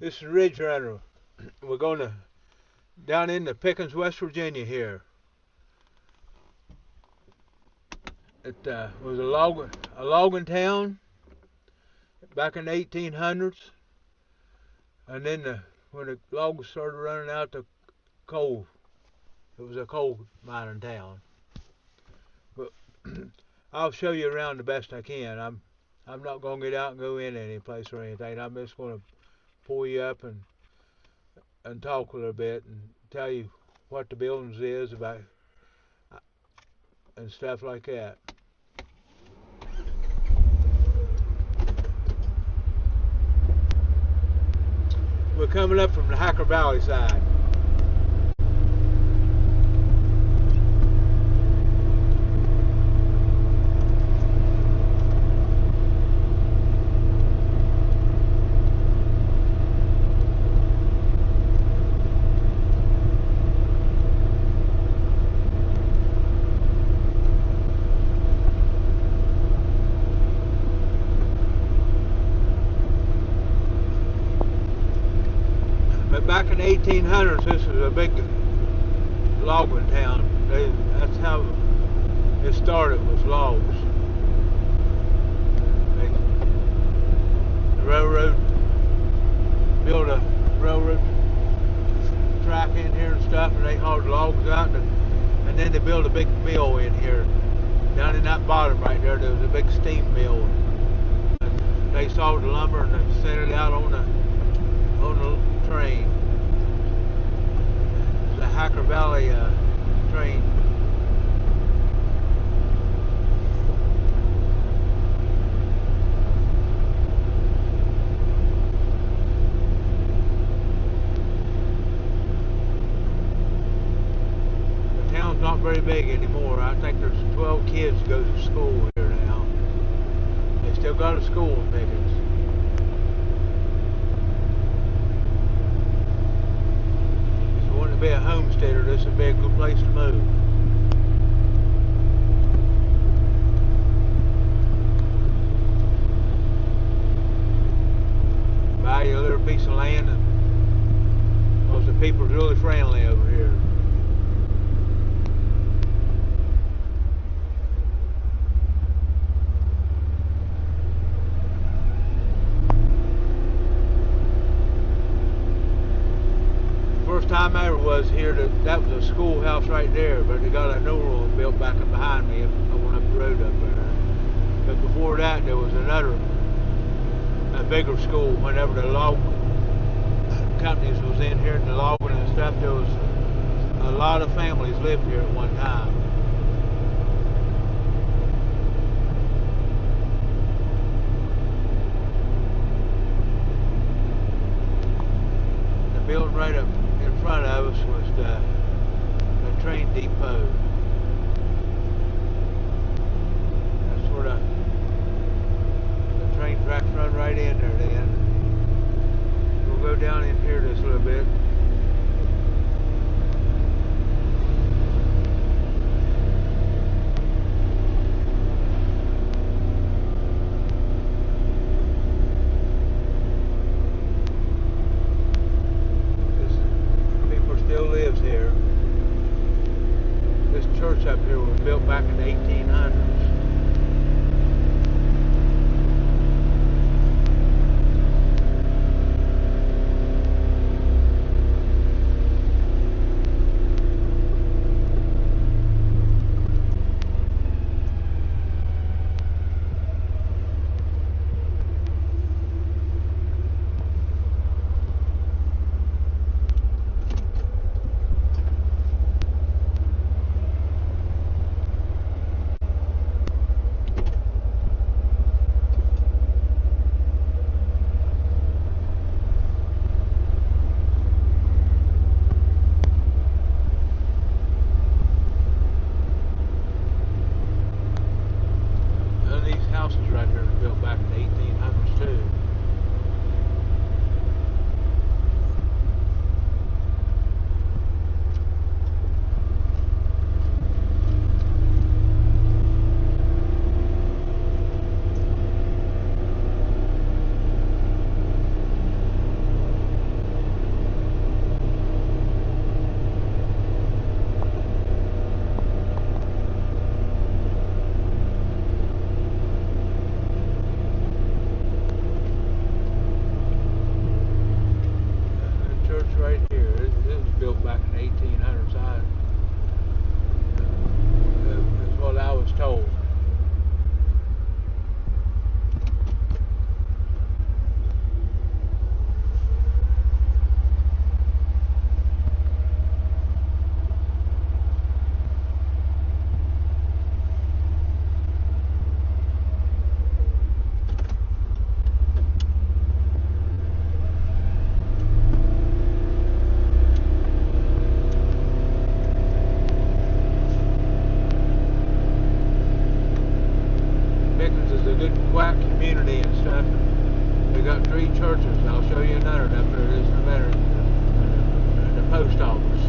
This is Ridge Runner. We're going to down into Pickens, West Virginia here. It was a logging town back in the 1800s, and then when the logs started running out, the coal. It was a coal mining town. But I'll show you around the best I can. I'm not going to get out and go in any place or anything. I'm just going to pull you up and talk a little bit and tell you what the buildings is about and stuff like that. We're coming up from the Hacker Valley side. But back in the 1800s, this was a big logging town. That's how it started, was logs. The railroad built a railroad track in here and stuff, and they hauled logs out, and then they built a big mill in here. Down in that bottom right there, there was a big steam mill. And they sawed the lumber and they set it out on the train. The Hacker Valley train. The town's not very big anymore. I think there's 12 kids go to school here now. They still got a school in Pickens. Be a homesteader, this would be a good place to move. Buy you a little piece of land, and because the people's really friendly over here. First time I ever was here, that was a schoolhouse right there, but they got a new one built back up behind me. I went up the road up there. But before that, there was a bigger school. Whenever the log companies was in here and the logging and stuff, there was a lot of families lived here at one time. The building right up in front of us was the train depot. That's where the train tracks run right in there then. We'll go down in here just a little bit. Lives here. This church up here was built back in the 1800s. back in the 1800s. That's what I was told. Pickens is a good, quiet community and stuff. They got 3 churches. I'll show you another up there. There's no matter. And the post office.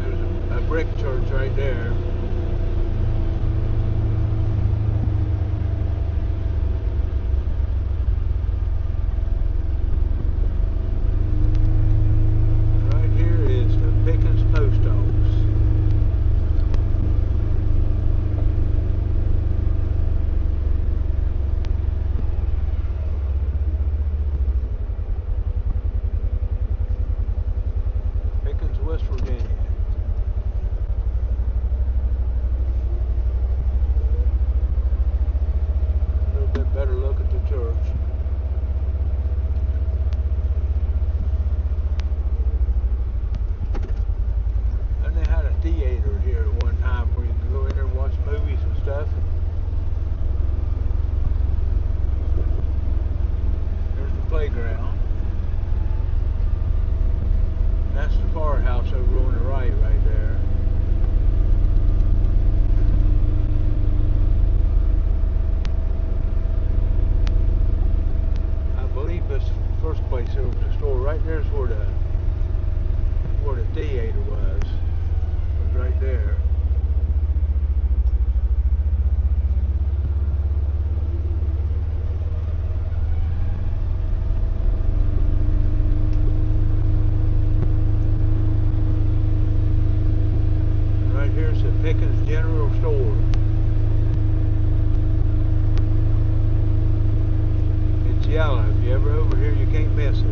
There's a brick church right there. West Virginia. A little bit better look at the church. And they had a theater here at one time where you could go in there and watch movies and stuff. There's the playground. That's the firehouse over on the right there. I believe this first place there was a store. Right there's where the theater was right there. Here's the Pickens General Store. It's yellow. If you're ever over here, you can't miss it.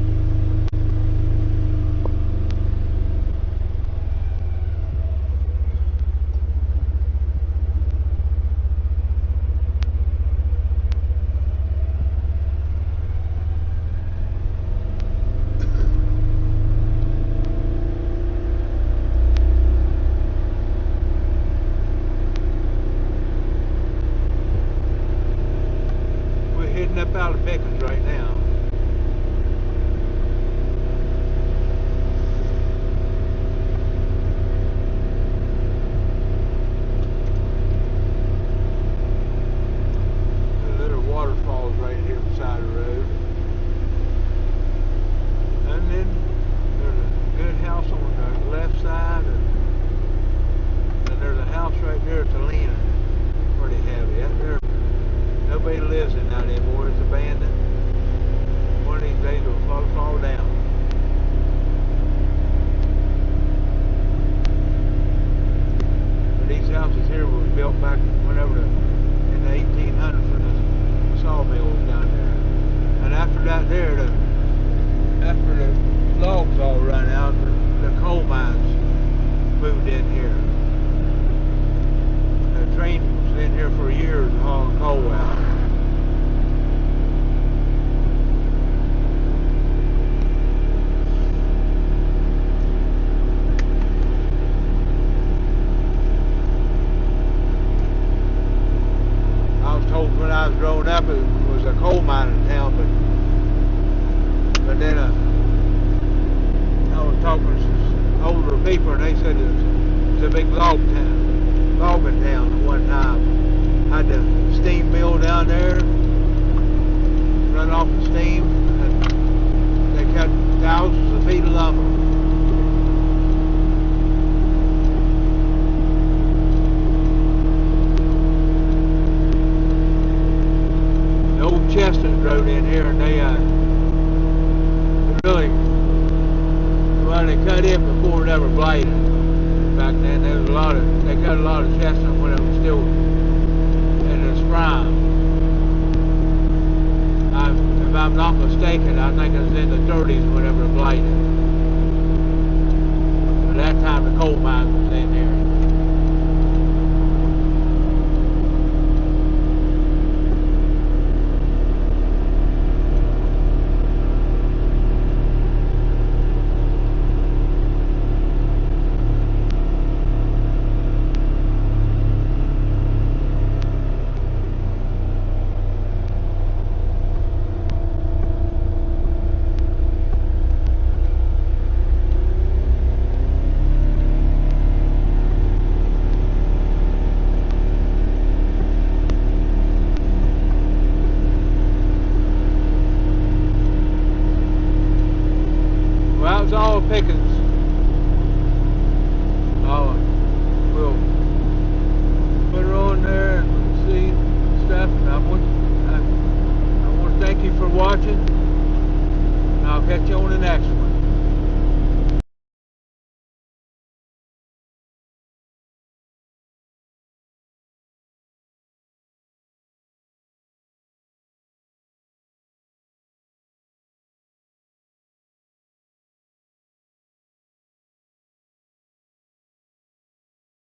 Up out of Pickens right now. There's little waterfalls right here beside the road. And then there's a good house on the left side, and there's a house right there to Lena. Pretty heavy. Out there. Nobody lives in that anymore. It's abandoned. One of these days it'll fall down. But these houses here were built back whenever in the 1800s when the sawmill was down there. And after that after the logs all run out, the coal mines moved in here. The train was in here for years hauling coal out. When I was growing up, it was a coal mining town, but then I was talking to some older people, and they said it was a big logging town at one time. Had the steam mill down there, run off the steam, and they cut thousands of feet of lumber. Chestnut rode in here, and they really, well, they cut it before it ever bladed. In fact, back then. There was they got a lot of chestnut when it was still in its prime. If I'm not mistaken, I think it was in the 30s whenever it blighted. At that time, the coal mine was in there. Well, it's all Pickens. We'll put her on there and see stuff. And I want to thank you for watching. And I'll catch you on the next one.